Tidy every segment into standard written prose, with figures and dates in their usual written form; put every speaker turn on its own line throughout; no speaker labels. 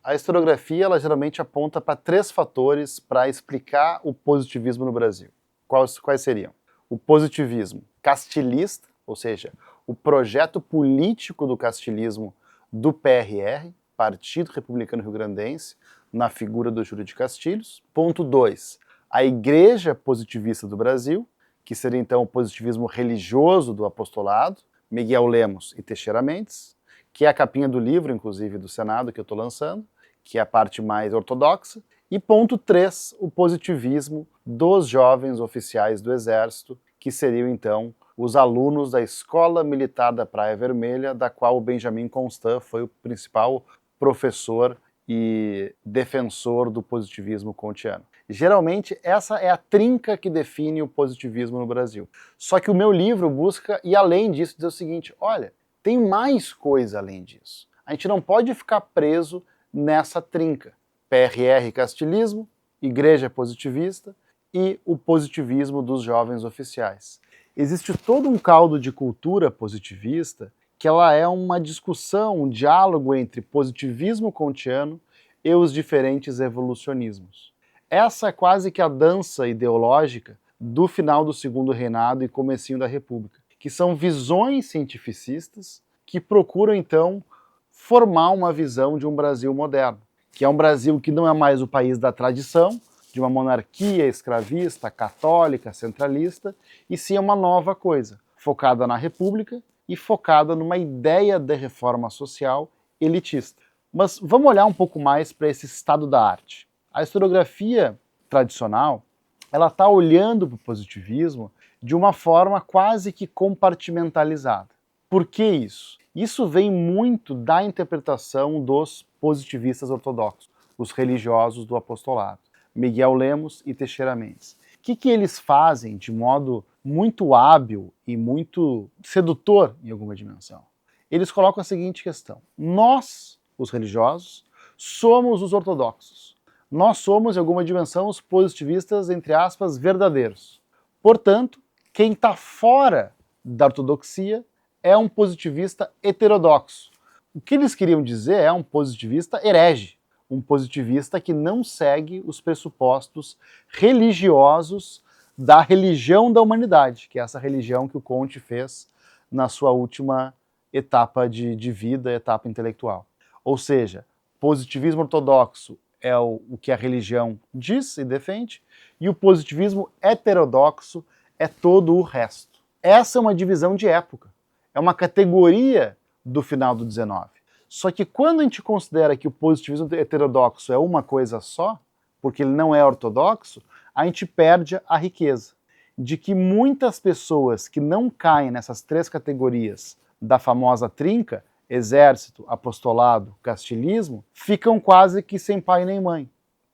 A historiografia ela geralmente aponta para 3 fatores para explicar o positivismo no Brasil. Quais seriam? O positivismo castilhista, ou seja, o projeto político do castilismo do PRR, Partido Republicano Rio-Grandense, na figura do Júlio de Castilhos. Ponto 2, a Igreja Positivista do Brasil, que seria então o positivismo religioso do apostolado, Miguel Lemos e Teixeira Mendes, que é a capinha do livro, inclusive, do Senado, que eu estou lançando, que é a parte mais ortodoxa. E ponto 3, o positivismo dos jovens oficiais do Exército, que seriam, então, os alunos da Escola Militar da Praia Vermelha, da qual o Benjamin Constant foi o principal professor e defensor do positivismo kantiano. Geralmente, essa é a trinca que define o positivismo no Brasil. Só que o meu livro busca ir além disso, dizer o seguinte, olha, tem mais coisa além disso. A gente não pode ficar preso nessa trinca. PRR castilismo, Igreja Positivista e o positivismo dos jovens oficiais. Existe todo um caldo de cultura positivista que ela é uma discussão, um diálogo entre positivismo kantiano e os diferentes evolucionismos. Essa é quase que a dança ideológica do final do Segundo Reinado e comecinho da República, que são visões cientificistas que procuram, então, formar uma visão de um Brasil moderno, que é um Brasil que não é mais o país da tradição, de uma monarquia escravista, católica, centralista, e sim é uma nova coisa, focada na República e focada numa ideia de reforma social elitista. Mas vamos olhar um pouco mais para esse estado da arte. A historiografia tradicional, ela está olhando para o positivismo de uma forma quase que compartimentalizada. Por que isso? Isso vem muito da interpretação dos positivistas ortodoxos, os religiosos do apostolado, Miguel Lemos e Teixeira Mendes. O que eles fazem de modo muito hábil e muito sedutor em alguma dimensão? Eles colocam a seguinte questão: nós, os religiosos, somos os ortodoxos. Nós somos, em alguma dimensão, os positivistas, entre aspas, verdadeiros. Portanto, quem está fora da ortodoxia é um positivista heterodoxo. O que eles queriam dizer é um positivista herege, um positivista que não segue os pressupostos religiosos da religião da humanidade, que é essa religião que o Comte fez na sua última etapa de vida, etapa intelectual. Ou seja, positivismo ortodoxo é o que a religião diz e defende, e o positivismo heterodoxo é todo o resto. Essa é uma divisão de época, é uma categoria do final do XIX. Só que quando a gente considera que o positivismo heterodoxo é uma coisa só, porque ele não é ortodoxo, a gente perde a riqueza de que muitas pessoas que não caem nessas 3 categorias da famosa trinca, exército, apostolado, castilismo, ficam quase que sem pai nem mãe.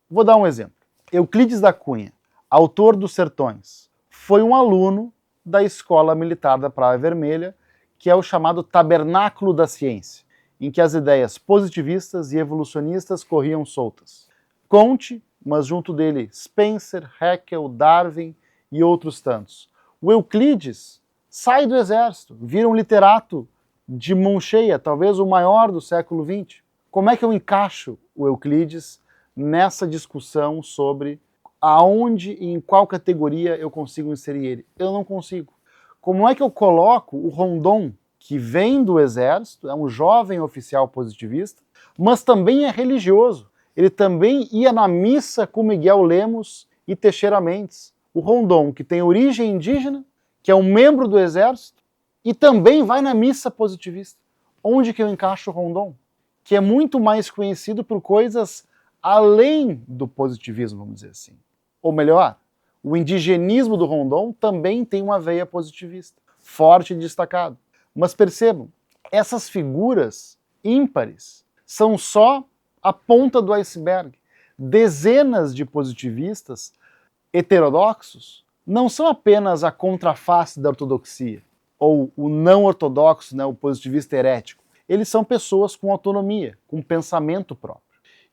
Vou dar um exemplo. Euclides da Cunha, autor dos Sertões, foi um aluno da Escola Militar da Praia Vermelha, que é o chamado Tabernáculo da Ciência, em que as ideias positivistas e evolucionistas corriam soltas. Comte, mas junto dele Spencer, Haeckel, Darwin e outros tantos. O Euclides sai do exército, vira um literato de mão cheia, talvez o maior do século XX. Como é que eu encaixo o Euclides nessa discussão sobre aonde e em qual categoria eu consigo inserir ele? Eu não consigo. Como é que eu coloco o Rondon, que vem do exército, é um jovem oficial positivista, mas também é religioso. Ele também ia na missa com Miguel Lemos e Teixeira Mendes. O Rondon, que tem origem indígena, que é um membro do exército, e também vai na missa positivista. Onde que eu encaixo o Rondon? Que é muito mais conhecido por coisas além do positivismo, vamos dizer assim. Ou melhor, o indigenismo do Rondon também tem uma veia positivista, forte e destacado. Mas percebam, essas figuras ímpares são só a ponta do iceberg. Dezenas de positivistas heterodoxos não são apenas a contraface da ortodoxia, ou o não ortodoxo, né, o positivista herético. Eles são pessoas com autonomia, com pensamento próprio.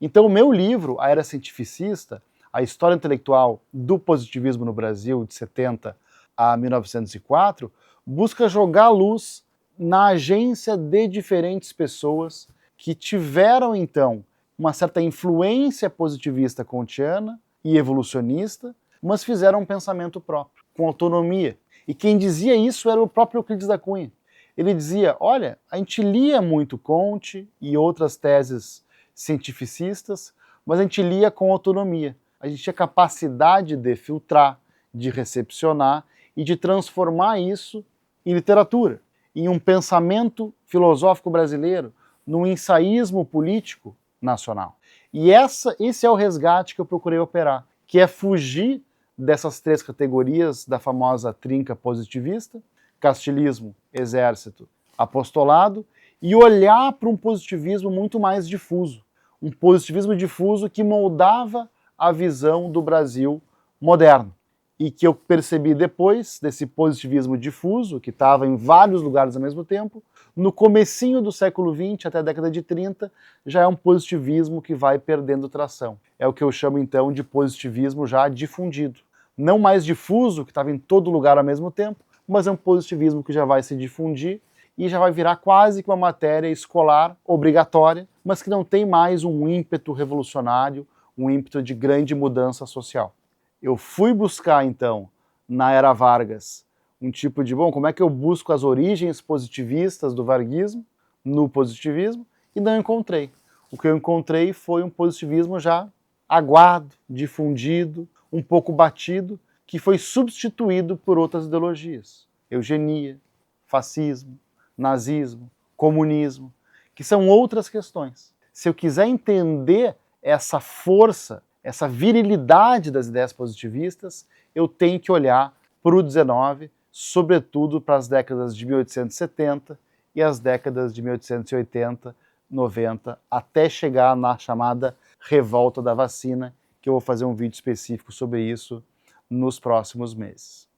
Então o meu livro, A Era Cientificista, a história intelectual do positivismo no Brasil de 70 a 1904, busca jogar luz na agência de diferentes pessoas que tiveram, então, uma certa influência positivista kantiana e evolucionista, mas fizeram um pensamento próprio, com autonomia. E quem dizia isso era o próprio Euclides da Cunha. Ele dizia, olha, a gente lia muito Comte e outras teses cientificistas, mas a gente lia com autonomia. A gente tinha capacidade de filtrar, de recepcionar e de transformar isso em literatura, em um pensamento filosófico brasileiro, num ensaísmo político nacional. E esse é o resgate que eu procurei operar, que é fugir dessas três categorias da famosa trinca positivista, castilismo, exército, apostolado, e olhar para um positivismo muito mais difuso. Um positivismo difuso que moldava a visão do Brasil moderno. E que eu percebi depois desse positivismo difuso, que estava em vários lugares ao mesmo tempo, no comecinho do século XX até a década de 30, já é um positivismo que vai perdendo tração. É o que eu chamo então de positivismo já difundido. Não mais difuso, que estava em todo lugar ao mesmo tempo, mas é um positivismo que já vai se difundir e já vai virar quase que uma matéria escolar obrigatória, mas que não tem mais um ímpeto revolucionário, um ímpeto de grande mudança social. Eu fui buscar, então, na era Vargas, um tipo de, como é que eu busco as origens positivistas do varguismo, no positivismo, e não encontrei. O que eu encontrei foi um positivismo já aguado, difundido, um pouco batido, que foi substituído por outras ideologias. Eugenia, fascismo, nazismo, comunismo, que são outras questões. Se eu quiser entender essa força, essa virilidade das ideias positivistas, eu tenho que olhar para o 19, sobretudo para as décadas de 1870 e as décadas de 1880, 90, até chegar na chamada revolta da vacina, que eu vou fazer um vídeo específico sobre isso nos próximos meses.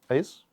É isso?